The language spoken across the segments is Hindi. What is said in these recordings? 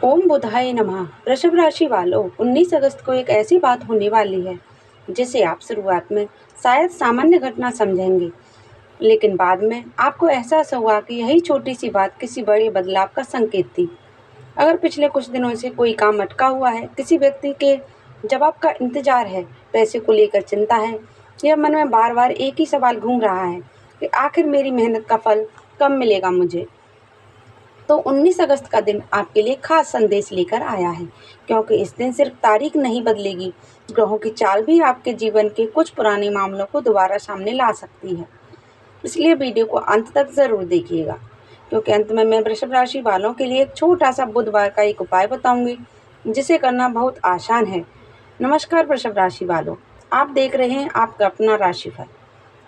ओम बुधाय नमः। वृषभ राशि वालों, 19 अगस्त को एक ऐसी बात होने वाली है जिसे आप शुरुआत में शायद सामान्य घटना समझेंगे, लेकिन बाद में आपको एहसास होगा कि यही छोटी सी बात किसी बड़े बदलाव का संकेत थी। अगर पिछले कुछ दिनों से कोई काम अटका हुआ है, किसी व्यक्ति के जवाब का इंतजार है, पैसे को लेकर चिंता है या मन में बार बार एक ही सवाल घूम रहा है कि आखिर मेरी मेहनत का फल कब मिलेगा मुझे, तो 19 अगस्त का दिन आपके लिए खास संदेश लेकर आया है, क्योंकि इस दिन सिर्फ तारीख नहीं बदलेगी, ग्रहों की चाल भी आपके जीवन के कुछ पुराने मामलों को दोबारा सामने ला सकती है। इसलिए वीडियो को अंत तक ज़रूर देखिएगा, क्योंकि अंत में मैं वृषभ राशि वालों के लिए एक छोटा सा बुधवार का एक उपाय बताऊंगी जिसे करना बहुत आसान है। नमस्कार वृषभ राशि वालों, आप देख रहे हैं आपका अपना राशिफल।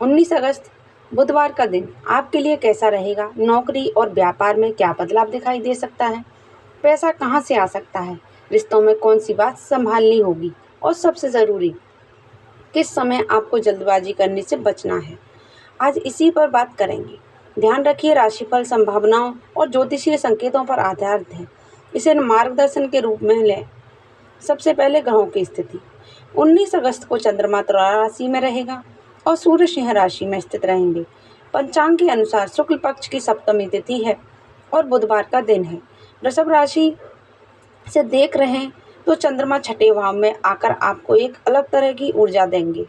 19 अगस्त बुधवार का दिन आपके लिए कैसा रहेगा? नौकरी और व्यापार में क्या बदलाव दिखाई दे सकता है? पैसा कहां से आ सकता है? रिश्तों में कौन सी बात संभालनी होगी? और सबसे ज़रूरी, किस समय आपको जल्दबाजी करने से बचना है? आज इसी पर बात करेंगे। ध्यान रखिए, राशिफल संभावनाओं और ज्योतिषीय संकेतों पर आधारित है। इसे मार्गदर्शन के रूप में लें। सबसे पहले ग्रहों की स्थिति। 19 अगस्त को चंद्रमा तुला राशि में रहेगा और सूर्य सिंह राशि में स्थित रहेंगे। पंचांग के अनुसार शुक्ल पक्ष की सप्तमी तिथि है और बुधवार का दिन है। वृषभ राशि से देख रहे हैं तो चंद्रमा छठे भाव में आकर आपको एक अलग तरह की ऊर्जा देंगे।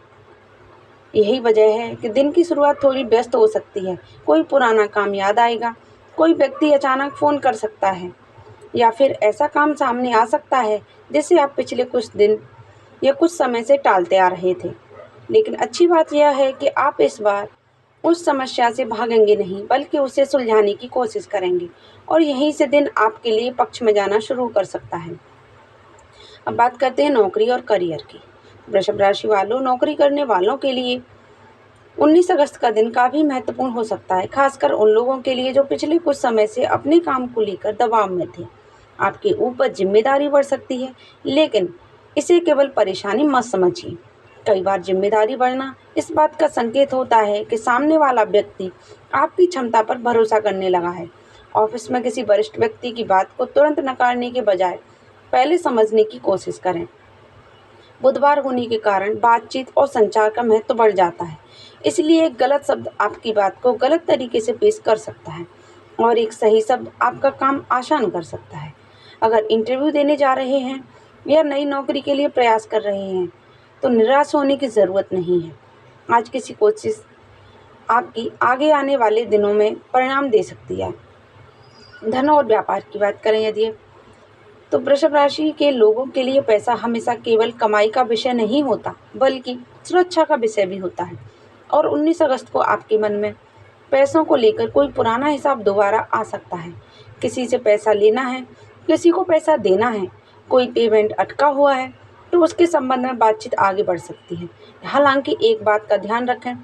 यही वजह है कि दिन की शुरुआत थोड़ी व्यस्त हो सकती है। कोई पुराना काम याद आएगा, कोई व्यक्ति अचानक फ़ोन कर सकता है या फिर ऐसा काम सामने आ सकता है जिसे आप पिछले कुछ दिन या कुछ समय से टालते आ रहे थे। लेकिन अच्छी बात यह है कि आप इस बार उस समस्या से भागेंगे नहीं, बल्कि उसे सुलझाने की कोशिश करेंगे और यहीं से दिन आपके लिए पक्ष में जाना शुरू कर सकता है। अब बात करते हैं नौकरी और करियर की। वृषभ राशि वालों, नौकरी करने वालों के लिए 19 अगस्त का दिन काफ़ी महत्वपूर्ण हो सकता है, खासकर उन लोगों के लिए जो पिछले कुछ समय से अपने काम को लेकर दबाव में थे। आपके ऊपर जिम्मेदारी बढ़ सकती है, लेकिन इसे केवल परेशानी मत समझिए। कई बार जिम्मेदारी बढ़ना इस बात का संकेत होता है कि सामने वाला व्यक्ति आपकी क्षमता पर भरोसा करने लगा है। ऑफिस में किसी वरिष्ठ व्यक्ति की बात को तुरंत नकारने के बजाय पहले समझने की कोशिश करें। बुधवार होने के कारण बातचीत और संचार का महत्व बढ़ जाता है, इसलिए एक गलत शब्द आपकी बात को गलत तरीके से पेश कर सकता है और एक सही शब्द आपका काम आसान कर सकता है। अगर इंटरव्यू देने जा रहे हैं या नई नौकरी के लिए प्रयास कर रहे हैं तो निराश होने की ज़रूरत नहीं है। आज किसी कोशिश आपकी आगे आने वाले दिनों में परिणाम दे सकती है। धन और व्यापार की बात करें यदि, तो वृषभ राशि के लोगों के लिए पैसा हमेशा केवल कमाई का विषय नहीं होता, बल्कि सुरक्षा का विषय भी होता है। और 19 अगस्त को आपके मन में पैसों को लेकर कोई पुराना हिसाब दोबारा आ सकता है। किसी से पैसा लेना है, किसी को पैसा देना है, कोई पेमेंट अटका हुआ है, तो उसके संबंध में बातचीत आगे बढ़ सकती है। हालांकि एक बात का ध्यान रखें,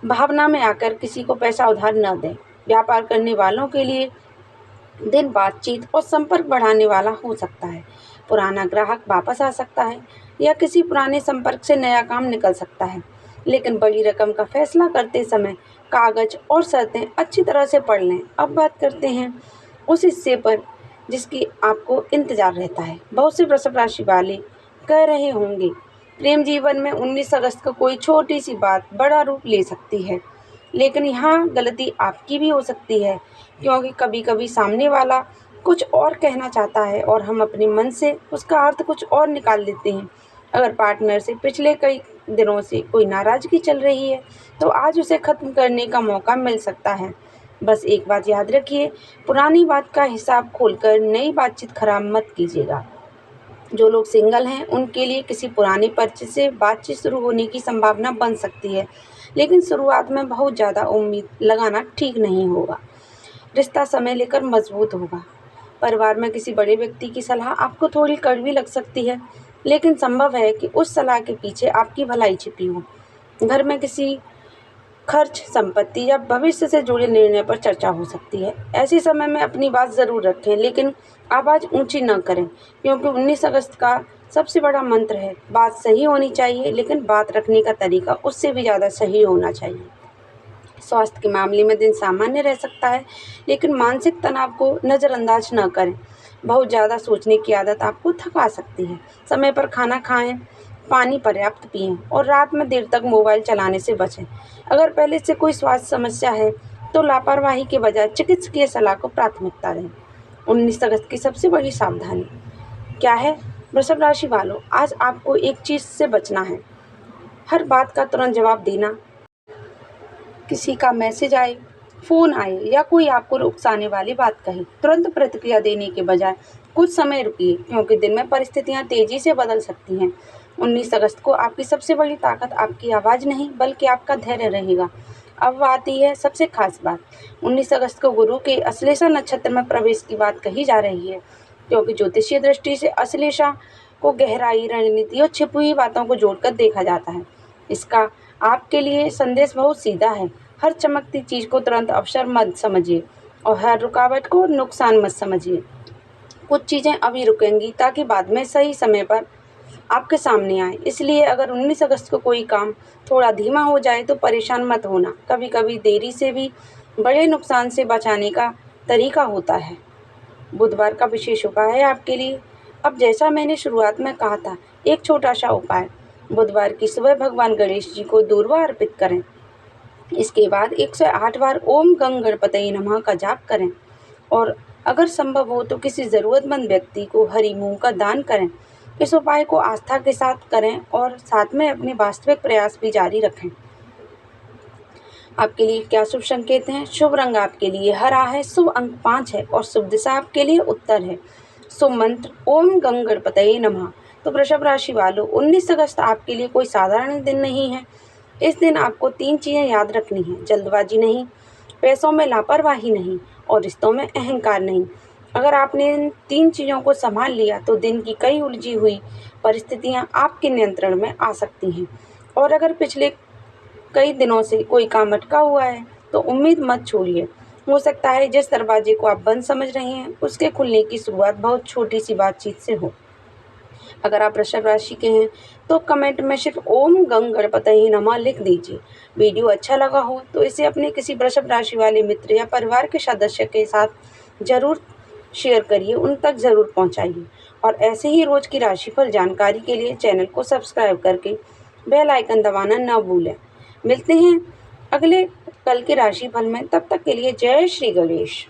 भावना में आकर किसी को पैसा उधार न दें। व्यापार करने वालों के लिए दिन बातचीत और संपर्क बढ़ाने वाला हो सकता है। पुराना ग्राहक वापस आ सकता है या किसी पुराने संपर्क से नया काम निकल सकता है, लेकिन बड़ी रकम का फैसला करते समय कागज और शर्तें अच्छी तरह से पढ़ लें। अब बात करते हैं उस हिस्से पर जिसकी आपको इंतजार रहता है। बहुत से वृषभ राशि वाले कह रहे होंगे, प्रेम जीवन में 19 अगस्त को कोई छोटी सी बात बड़ा रूप ले सकती है, लेकिन यहाँ गलती आपकी भी हो सकती है, क्योंकि कभी कभी सामने वाला कुछ और कहना चाहता है और हम अपने मन से उसका अर्थ कुछ और निकाल लेते हैं। अगर पार्टनर से पिछले कई दिनों से कोई नाराज़गी चल रही है तो आज उसे ख़त्म करने का मौका मिल सकता है। बस एक बात याद रखिए, पुरानी बात का हिसाब खोलकर नई बातचीत खराब मत कीजिएगा। जो लोग सिंगल हैं उनके लिए किसी पुराने परिचय से बातचीत शुरू होने की संभावना बन सकती है, लेकिन शुरुआत में बहुत ज़्यादा उम्मीद लगाना ठीक नहीं होगा। रिश्ता समय लेकर मजबूत होगा। परिवार में किसी बड़े व्यक्ति की सलाह आपको थोड़ी कड़वी लग सकती है, लेकिन संभव है कि उस सलाह के पीछे आपकी भलाई छिपी हो। घर में किसी खर्च, संपत्ति या भविष्य से जुड़े निर्णय पर चर्चा हो सकती है। ऐसे समय में अपनी बात ज़रूर रखें, लेकिन आवाज़ ऊंची न करें, क्योंकि 19 अगस्त का सबसे बड़ा मंत्र है, बात सही होनी चाहिए, लेकिन बात रखने का तरीका उससे भी ज़्यादा सही होना चाहिए। स्वास्थ्य के मामले में दिन सामान्य रह सकता है, लेकिन मानसिक तनाव को नज़रअंदाज न करें। बहुत ज़्यादा सोचने की आदत आपको थका सकती है। समय पर खाना खाएं, पानी पर्याप्त पिएं और रात में देर तक मोबाइल चलाने से बचें। अगर पहले से कोई स्वास्थ्य समस्या है तो लापरवाही के बजाय चिकित्सकीय सलाह को प्राथमिकता दें। 19 अगस्त की सबसे बड़ी सावधानी क्या है? वृषभ राशि वालों, आज आपको एक चीज़ से बचना है। हर बात का तुरंत जवाब देना, किसी का मैसेज आए, फ़ोन आए या कोई आपको उकसाने वाली बात कहे, तुरंत प्रतिक्रिया देने के बजाय कुछ समय रुकिए, क्योंकि दिन में परिस्थितियां तेज़ी से बदल सकती हैं। 19 अगस्त को आपकी सबसे बड़ी ताकत आपकी आवाज़ नहीं बल्कि आपका धैर्य रहेगा। अब आती है सबसे खास बात। 19 अगस्त को गुरु के अश्लेषा नक्षत्र में प्रवेश की बात कही जा रही है, क्योंकि ज्योतिषीय दृष्टि से अश्लेषा को गहराई, रणनीति और छिपी हुई बातों को जोड़कर देखा जाता है। इसका आपके लिए संदेश बहुत सीधा है। हर चमकती चीज़ को तुरंत अवसर मत समझिए और हर रुकावट को नुकसान मत समझिए। कुछ चीज़ें अभी रुकेंगी ताकि बाद में सही समय पर आपके सामने आए। इसलिए अगर 19 अगस्त को कोई काम थोड़ा धीमा हो जाए तो परेशान मत होना। कभी कभी देरी से भी बड़े नुकसान से बचाने का तरीका होता है। बुधवार का विशेष उपाय है आपके लिए। अब जैसा मैंने शुरुआत में कहा था, एक छोटा सा उपाय। बुधवार की सुबह भगवान गणेश जी को दूर्वा अर्पित करें। इसके बाद 108 बार ओम गंग गणपतये नमः का जाप करें और अगर संभव हो तो किसी ज़रूरतमंद व्यक्ति को हरी मूंग का दान करें। इस उपाय को आस्था के साथ करें और साथ में अपने वास्तविक प्रयास भी जारी रखें। आपके लिए क्या शुभ संकेत हैं? शुभ रंग आपके लिए हरा है, शुभ अंक 5 है और शुभ दिशा आपके लिए उत्तर है। शुभ मंत्र ओम गंग गणपतये नमः। तो वृषभ राशि वालों, 19 अगस्त आपके लिए कोई साधारण दिन नहीं है। इस दिन आपको 3 चीज़ें याद रखनी हैं। जल्दबाजी नहीं, पैसों में लापरवाही नहीं और रिश्तों में अहंकार नहीं। अगर आपने इन 3 चीज़ों को संभाल लिया तो दिन की कई उलझी हुई परिस्थितियां आपके नियंत्रण में आ सकती हैं। और अगर पिछले कई दिनों से कोई काम अटका हुआ है तो उम्मीद मत छोड़िए। हो सकता है जिस दरवाजे को आप बंद समझ रहे हैं उसके खुलने की शुरुआत बहुत छोटी सी बातचीत से हो। अगर आप वृषभ राशि के हैं तो कमेंट में सिर्फ ओम गंग गणपतये नमः लिख दीजिए। वीडियो अच्छा लगा हो तो इसे अपने किसी वृषभ राशि वाले मित्र या परिवार के सदस्य के साथ ज़रूर शेयर करिए, उन तक ज़रूर पहुंचाइए। और ऐसे ही रोज़ की राशिफल जानकारी के लिए चैनल को सब्सक्राइब करके बेल आइकन दबाना न भूलें। मिलते हैं अगले कल के राशिफल में, तब तक के लिए जय श्री गणेश।